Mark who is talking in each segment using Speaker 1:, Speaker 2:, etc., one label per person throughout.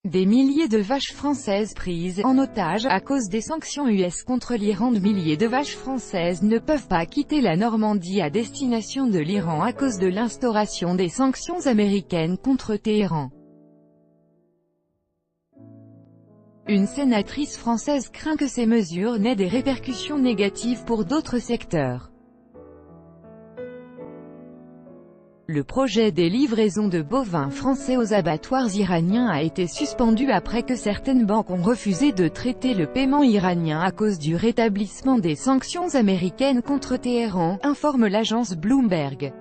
Speaker 1: Des milliers de vaches françaises prises en otage à cause des sanctions US contre l'Iran. De milliers de vaches françaises ne peuvent pas quitter la Normandie à destination de l'Iran à cause de l'instauration des sanctions américaines contre Téhéran. Une sénatrice française craint que ces mesures n'aient des répercussions négatives pour d'autres secteurs. Le projet des livraisons de bovins français aux abattoirs iraniens a été suspendu après que certaines banques ont refusé de traiter le paiement iranien à cause du rétablissement des sanctions américaines contre Téhéran, informe l'agence Bloomberg.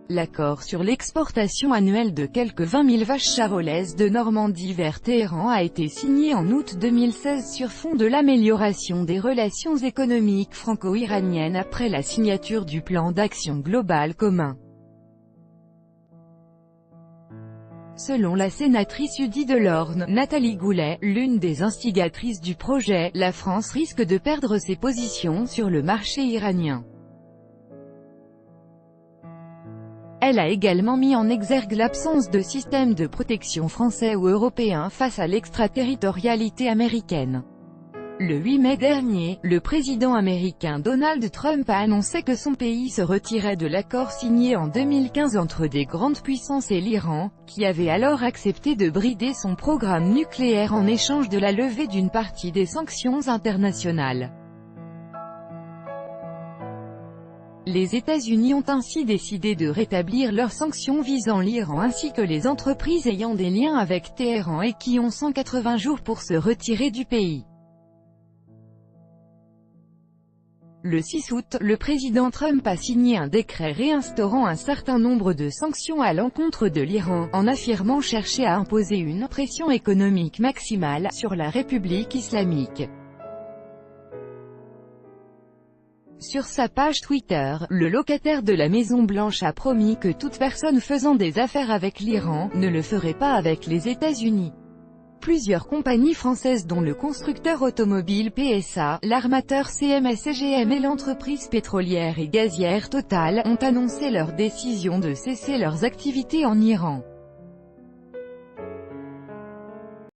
Speaker 1: L'accord sur l'exportation annuelle de quelques 20 000 vaches charolaises de Normandie vers Téhéran a été signé en août 2016 sur fond de l'amélioration des relations économiques franco-iraniennes après la signature du plan d'action global commun. Selon la sénatrice UDI de l'Orne, Nathalie Goulet, l'une des instigatrices du projet, la France risque de perdre ses positions sur le marché iranien. Elle a également mis en exergue l'absence de système de protection français ou européen face à l'extraterritorialité américaine. Le 8 mai dernier, le président américain Donald Trump a annoncé que son pays se retirait de l'accord signé en 2015 entre des grandes puissances et l'Iran, qui avait alors accepté de brider son programme nucléaire en échange de la levée d'une partie des sanctions internationales. Les États-Unis ont ainsi décidé de rétablir leurs sanctions visant l'Iran ainsi que les entreprises ayant des liens avec Téhéran et qui ont 180 jours pour se retirer du pays. Le 6 août, le président Trump a signé un décret réinstaurant un certain nombre de sanctions à l'encontre de l'Iran, en affirmant chercher à imposer une pression économique maximale sur la République islamique. Sur sa page Twitter, le locataire de la Maison-Blanche a promis que toute personne faisant des affaires avec l'Iran ne le ferait pas avec les États-Unis. Plusieurs compagnies françaises dont le constructeur automobile PSA, l'armateur CMA-CGM et l'entreprise pétrolière et gazière Total ont annoncé leur décision de cesser leurs activités en Iran.